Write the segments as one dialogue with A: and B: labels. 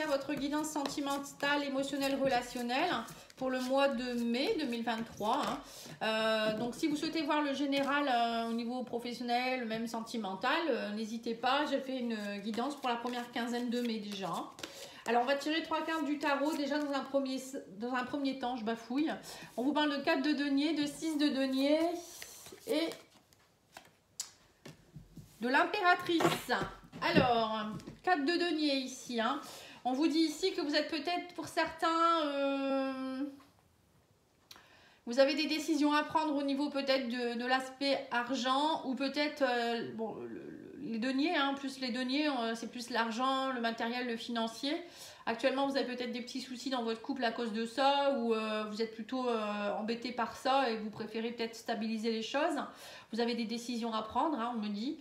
A: à votre guidance sentimentale, émotionnelle, relationnelle pour le mois de mai 2023. Donc, si vous souhaitez voir le général au niveau professionnel, même sentimental, n'hésitez pas. J'ai fait une guidance pour la première quinzaine de mai déjà. Alors, on va tirer 3 cartes du tarot. Déjà, dans un premier temps, je bafouille. On vous parle de 4 de denier, de 6 de denier et de l'impératrice. Alors, 4 de denier ici. On vous dit ici que vous êtes peut-être, pour certains, vous avez des décisions à prendre au niveau peut-être de l'aspect argent ou peut-être, bon, les deniers, plus les deniers, c'est plus l'argent, le matériel, le financier. Actuellement, vous avez peut-être des petits soucis dans votre couple à cause de ça ou vous êtes plutôt embêté par ça et vous préférez peut-être stabiliser les choses. Vous avez des décisions à prendre, on me dit.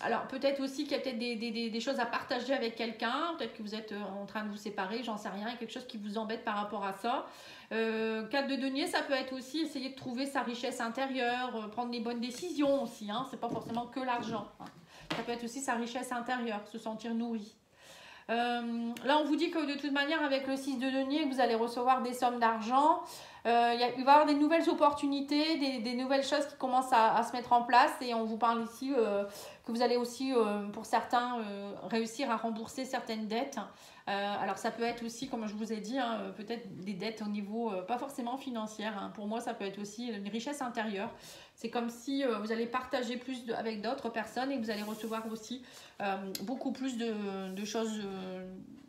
A: Alors, peut-être aussi qu'il y a peut-être des choses à partager avec quelqu'un. Peut-être que vous êtes en train de vous séparer, j'en sais rien. Il y a quelque chose qui vous embête par rapport à ça. 4 de denier, ça peut être aussi essayer de trouver sa richesse intérieure, prendre les bonnes décisions aussi. C'est pas forcément que l'argent. Ça peut être aussi sa richesse intérieure, se sentir nourri. Là, on vous dit que de toute manière, avec le 6 de denier, vous allez recevoir des sommes d'argent. Il va y avoir des nouvelles opportunités, des nouvelles choses qui commencent à se mettre en place. Et on vous parle ici que vous allez aussi, pour certains, réussir à rembourser certaines dettes. Alors, ça peut être aussi, comme je vous ai dit, peut-être des dettes au niveau, pas forcément financière. Pour moi, ça peut être aussi une richesse intérieure. C'est comme si vous allez partager plus avec d'autres personnes et que vous allez recevoir aussi beaucoup plus de choses,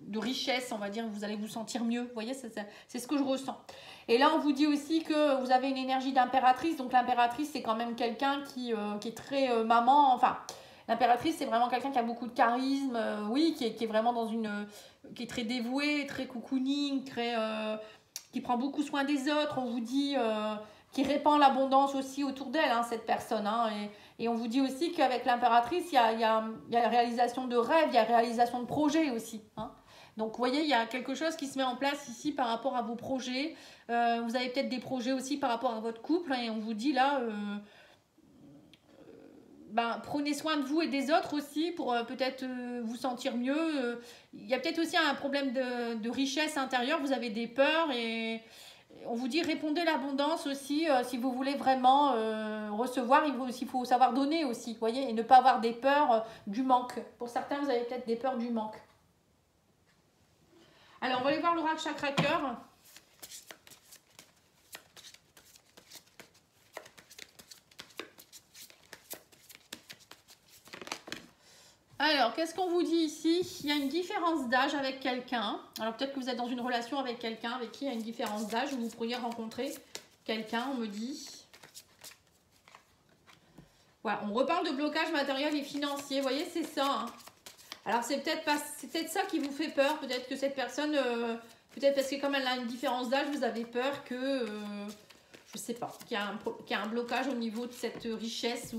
A: de richesse, on va dire. Vous allez vous sentir mieux. Vous voyez, c'est ce que je ressens. Et là, on vous dit aussi que vous avez une énergie d'impératrice. Donc, l'impératrice, c'est quand même quelqu'un qui est très maman. Enfin, l'impératrice, c'est vraiment quelqu'un qui a beaucoup de charisme. Oui, qui est vraiment dans une... qui est très dévouée, très cocooning, qui prend beaucoup soin des autres. On vous dit... qui répand l'abondance aussi autour d'elle, cette personne. Et on vous dit aussi qu'avec l'impératrice, il y a réalisation de rêves, il y a réalisation de projets aussi. Donc, vous voyez, il y a quelque chose qui se met en place ici par rapport à vos projets. Vous avez peut-être des projets aussi par rapport à votre couple. Et on vous dit là, prenez soin de vous et des autres aussi pour peut-être vous sentir mieux. Il y a peut-être aussi un problème de richesse intérieure. Vous avez des peurs et on vous dit répondez l'abondance aussi. Si vous voulez vraiment recevoir, il faut savoir donner aussi. Voyez, et ne pas avoir des peurs du manque. Pour certains, vous avez peut-être des peurs du manque. Alors, on va aller voir l'oracle chakra cœur. Alors, qu'est-ce qu'on vous dit ici? Il y a une différence d'âge avec quelqu'un. Alors, peut-être que vous êtes dans une relation avec quelqu'un avec qui il y a une différence d'âge. Vous pourriez rencontrer quelqu'un, on me dit. Voilà, on reparle de blocage matériel et financier. Vous voyez, c'est ça. Alors, c'est peut-être ça qui vous fait peur. Peut-être que cette personne, peut-être parce que comme elle a une différence d'âge, vous avez peur que, je sais pas, qu'il y a un blocage au niveau de cette richesse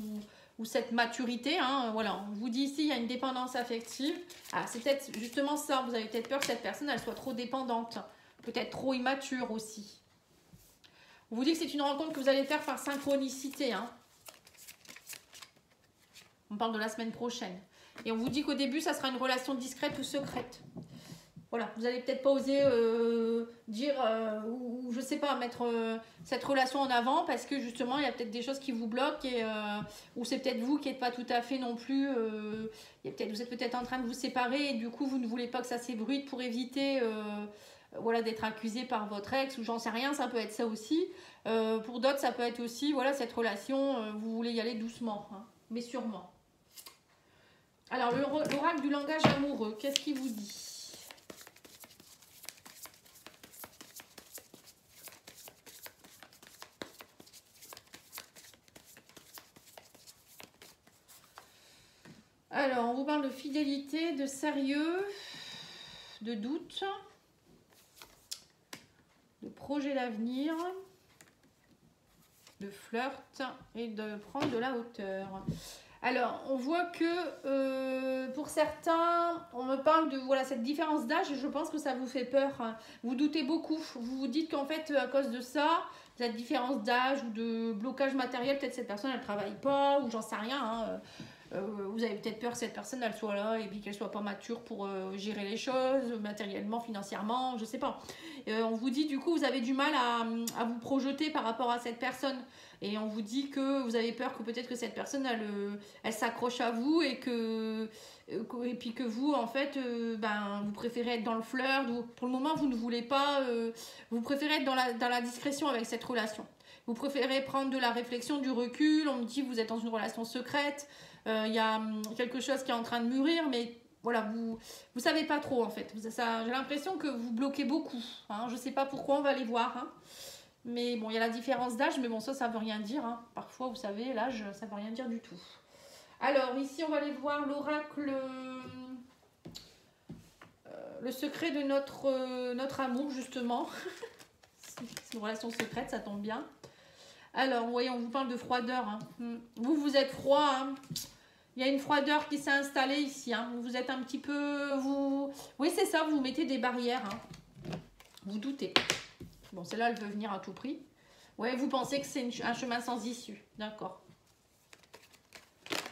A: ou cette maturité. Voilà, on vous dit ici, il y a une dépendance affective. Ah, c'est peut-être justement ça. Vous avez peut-être peur que cette personne, elle soit trop dépendante. Peut-être trop immature aussi. On vous dit que c'est une rencontre que vous allez faire par synchronicité. On parle de la semaine prochaine. Et on vous dit qu'au début, ça sera une relation discrète ou secrète. Voilà, vous n'allez peut-être pas oser dire ou je sais pas, mettre cette relation en avant parce que justement, il y a peut-être des choses qui vous bloquent ou c'est peut-être vous qui n'êtes pas tout à fait non plus. Vous êtes peut-être en train de vous séparer et du coup, vous ne voulez pas que ça s'ébruite pour éviter voilà, d'être accusé par votre ex ou j'en sais rien, ça peut être ça aussi. Pour d'autres, ça peut être aussi voilà, cette relation, vous voulez y aller doucement, mais sûrement. Alors, l'oracle du langage amoureux, qu'est-ce qu'il vous dit? Alors, on vous parle de fidélité, de sérieux, de doute, de projet d'avenir, de flirt et de prendre de la hauteur. Alors, on voit que pour certains, on me parle de voilà, cette différence d'âge et je pense que ça vous fait peur. Vous doutez beaucoup. Vous vous dites qu'en fait, à cause de ça, cette différence d'âge ou de blocage matériel, peut-être cette personne, elle ne travaille pas ou j'en sais rien. Vous avez peut-être peur que cette personne elle soit là et puis qu'elle soit pas mature pour gérer les choses matériellement, financièrement, je sais pas. On vous dit du coup vous avez du mal à vous projeter par rapport à cette personne et on vous dit que vous avez peur que peut-être que cette personne elle s'accroche à vous et puis que vous en fait vous préférez être dans le flirt ou pour le moment vous ne voulez pas vous préférez être dans la discrétion avec cette relation. Vous préférez prendre de la réflexion, du recul, on me dit que vous êtes dans une relation secrète. Il y a quelque chose qui est en train de mûrir, mais voilà, vous savez pas trop en fait. J'ai l'impression que vous bloquez beaucoup. Hein. Je sais pas pourquoi, on va aller voir. Hein. Mais bon, il y a la différence d'âge, mais bon, ça veut rien dire. Hein. Parfois, vous savez, l'âge, ça veut rien dire du tout. Alors, ici, on va aller voir l'oracle, le secret de notre amour, justement. C'est une relation secrète, ça tombe bien. Alors, vous voyez, on vous parle de froideur. Hein. Vous êtes froid. Hein. Il y a une froideur qui s'est installée ici. Hein. Vous êtes un petit peu... Oui, c'est ça, vous mettez des barrières. Hein. Vous doutez. Bon, celle-là, elle peut venir à tout prix. Ouais, vous pensez que c'est un chemin sans issue. D'accord.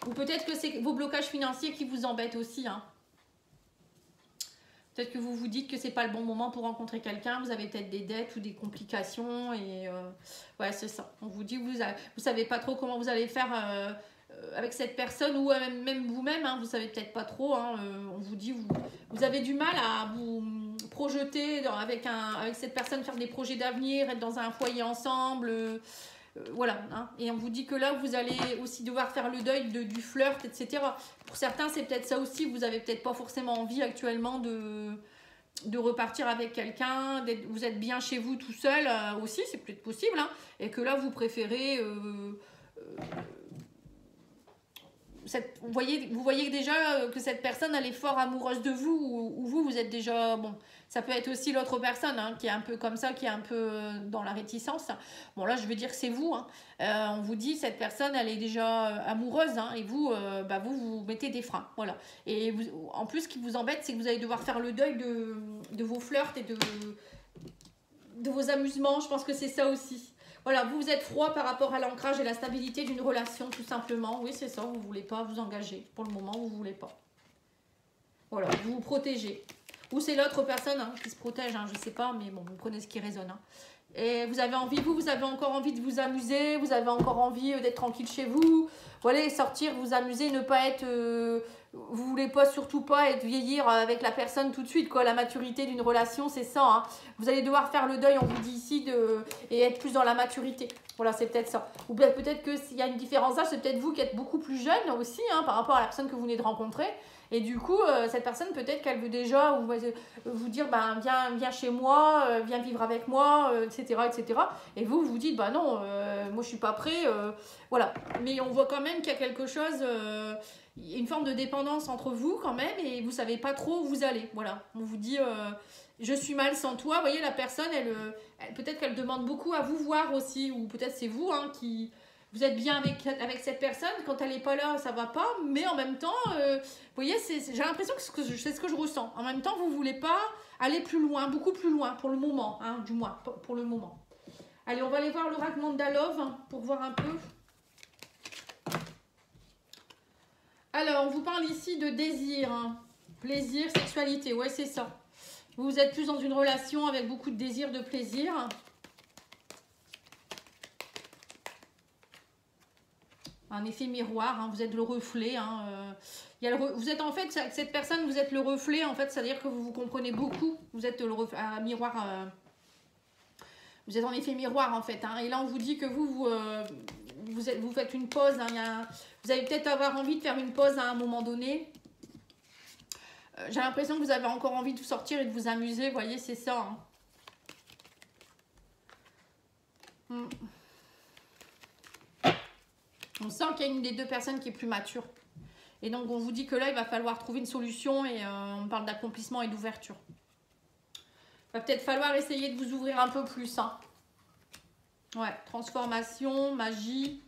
A: Ou peut-être que c'est vos blocages financiers qui vous embêtent aussi. Hein. Peut-être que vous vous dites que c'est pas le bon moment pour rencontrer quelqu'un. Vous avez peut-être des dettes ou des complications. Et ouais, c'est ça. On vous dit que vous savez pas trop comment vous allez faire avec cette personne ou même vous-même. Hein, vous savez peut-être pas trop. Hein, on vous dit vous avez du mal à vous projeter avec cette personne, faire des projets d'avenir, être dans un foyer ensemble. Voilà, hein. Et on vous dit que là, vous allez aussi devoir faire le deuil du flirt, etc. Pour certains, c'est peut-être ça aussi. Vous n'avez peut-être pas forcément envie actuellement de repartir avec quelqu'un. Vous êtes bien chez vous tout seul aussi, c'est peut-être possible. Hein, et que là, vous préférez... vous voyez déjà que cette personne, elle est fort amoureuse de vous ou vous êtes déjà... Bon, ça peut être aussi l'autre personne hein, qui est un peu comme ça, qui est un peu dans la réticence. Bon, là, je veux dire que c'est vous. Hein. On vous dit, cette personne, elle est déjà amoureuse hein, et vous, vous mettez des freins. Voilà. Et en plus, ce qui vous embête, c'est que vous allez devoir faire le deuil de vos flirts et de vos amusements. Je pense que c'est ça aussi. Voilà, vous êtes froid par rapport à l'ancrage et la stabilité d'une relation, tout simplement. Oui, c'est ça, vous ne voulez pas vous engager. Pour le moment, vous ne voulez pas. Voilà, vous vous protégez. Ou c'est l'autre personne hein, qui se protège, hein, je ne sais pas, mais bon, vous prenez ce qui résonne. Hein. Et vous avez envie, vous avez encore envie de vous amuser, vous avez encore envie d'être tranquille chez vous. Voilà, sortir, vous amuser, ne pas être... vous voulez pas, surtout pas vieillir avec la personne tout de suite, quoi. La maturité d'une relation, c'est ça. Hein. Vous allez devoir faire le deuil, on vous dit ici, et être plus dans la maturité. Voilà, c'est peut-être ça. Ou peut-être que s'il y a une différence d'âge, c'est peut-être vous qui êtes beaucoup plus jeune aussi, hein, par rapport à la personne que vous venez de rencontrer. Et du coup, cette personne, peut-être qu'elle veut déjà vous dire, viens chez moi, viens vivre avec moi, etc., etc. Et vous dites, non, moi je suis pas prêt. Voilà. Mais on voit quand même qu'il y a quelque chose, une forme de dépendance entre vous quand même, et vous savez pas trop où vous allez. Voilà. On vous dit, je suis mal sans toi. Vous voyez, la personne, elle peut-être qu'elle demande beaucoup à vous voir aussi, ou peut-être c'est vous hein, qui... Vous êtes bien avec cette personne, quand elle n'est pas là, ça va pas, mais en même temps, vous voyez, j'ai l'impression que c'est ce que je ressens. En même temps, vous ne voulez pas aller plus loin, beaucoup plus loin, pour le moment, hein, du moins, pour le moment. Allez, on va aller voir l'oracle Mandalov hein, pour voir un peu. Alors, on vous parle ici de désir, hein, plaisir, sexualité, ouais, c'est ça. Vous êtes plus dans une relation avec beaucoup de désir, de plaisir. Un effet miroir, hein, vous êtes le reflet. Hein, vous êtes en fait, cette personne, vous êtes le reflet, en fait, c'est-à-dire que vous vous comprenez beaucoup. Vous êtes le reflet, un miroir. Vous êtes en effet miroir, en fait. Hein, et là, on vous dit que vous faites une pause. Hein, vous allez peut-être avoir envie de faire une pause à un moment donné. J'ai l'impression que vous avez encore envie de sortir et de vous amuser. Vous voyez, c'est ça. Hein. On sent qu'il y a une des deux personnes qui est plus mature. Et donc, on vous dit que là, il va falloir trouver une solution et on parle d'accomplissement et d'ouverture. Il va peut-être falloir essayer de vous ouvrir un peu plus. Hein. Ouais, transformation, magie,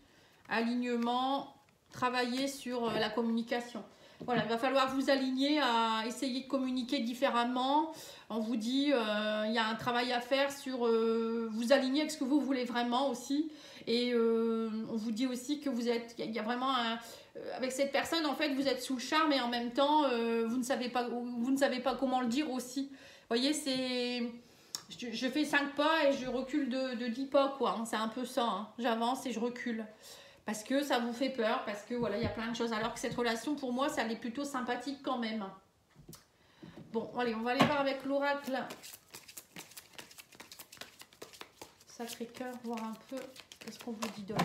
A: alignement, travailler sur la communication. Voilà, il va falloir vous aligner à essayer de communiquer différemment. On vous dit, il y a un travail à faire sur vous aligner avec ce que vous voulez vraiment aussi. Et on vous dit aussi que vous êtes, il y a vraiment avec cette personne, en fait, vous êtes sous le charme et en même temps, vous ne savez pas comment le dire aussi. Vous voyez, c'est... Je fais 5 pas et je recule de 10 pas, quoi. Hein. C'est un peu ça. Hein. J'avance et je recule. Parce que ça vous fait peur, parce que voilà, il y a plein de choses. Alors que cette relation, pour moi, ça l'est plutôt sympathique quand même. Bon, allez, on va aller voir avec l'oracle. Sacré-Cœur, voir un peu qu'est-ce qu'on vous dit d'autre.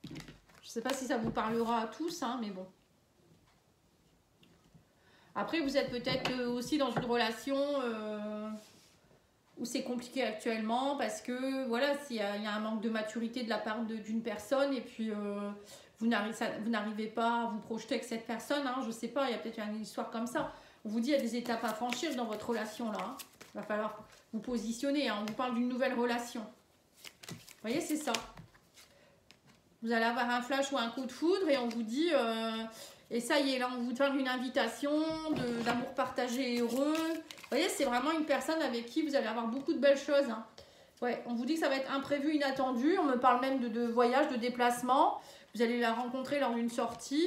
A: Je ne sais pas si ça vous parlera à tous, hein, mais bon. Après, vous êtes peut-être aussi dans une relation où c'est compliqué actuellement parce que voilà, il y a un manque de maturité de la part d'une personne et puis vous n'arrivez pas à vous projeter avec cette personne. Hein, je ne sais pas, il y a peut-être une histoire comme ça. On vous dit il y a des étapes à franchir dans votre relation là. Hein. Il va falloir vous positionner. Hein, on vous parle d'une nouvelle relation. Vous voyez, c'est ça. Vous allez avoir un flash ou un coup de foudre et on vous dit... et ça y est, là, on vous donne une invitation d'amour partagé et heureux. Vous voyez, c'est vraiment une personne avec qui vous allez avoir beaucoup de belles choses. Hein. Ouais, on vous dit que ça va être imprévu, inattendu. On me parle même de voyage, de déplacement. Vous allez la rencontrer lors d'une sortie.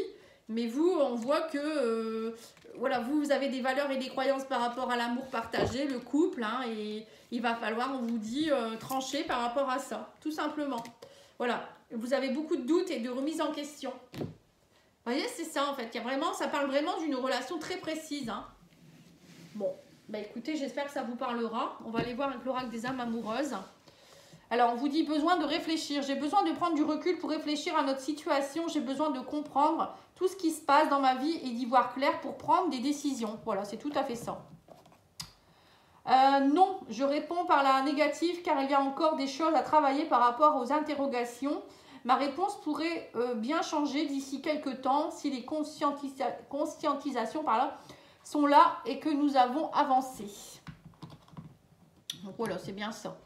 A: Mais vous, on voit que voilà, vous avez des valeurs et des croyances par rapport à l'amour partagé, le couple. Hein, et il va falloir, on vous dit, trancher par rapport à ça, tout simplement. Voilà, vous avez beaucoup de doutes et de remises en question. Vous voyez, c'est ça en fait. Il y a vraiment, ça parle vraiment d'une relation très précise. Hein. Bon, bah écoutez, j'espère que ça vous parlera. On va aller voir avec l'oracle des âmes amoureuses. Alors, on vous dit besoin de réfléchir. J'ai besoin de prendre du recul pour réfléchir à notre situation. J'ai besoin de comprendre tout ce qui se passe dans ma vie et d'y voir clair pour prendre des décisions. Voilà, c'est tout à fait ça. Non, je réponds par la négative car il y a encore des choses à travailler par rapport aux interrogations. Ma réponse pourrait bien changer d'ici quelques temps si les conscientisations sont là et que nous avons avancé. Donc voilà, c'est bien ça.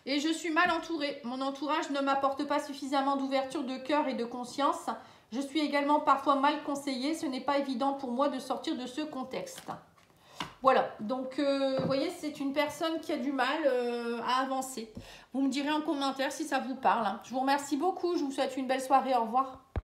A: Et je suis mal entourée. Mon entourage ne m'apporte pas suffisamment d'ouverture de cœur et de conscience. Je suis également parfois mal conseillée. Ce n'est pas évident pour moi de sortir de ce contexte. Voilà, donc vous voyez, c'est une personne qui a du mal à avancer. Vous me direz en commentaire si ça vous parle. Je vous remercie beaucoup, je vous souhaite une belle soirée, au revoir.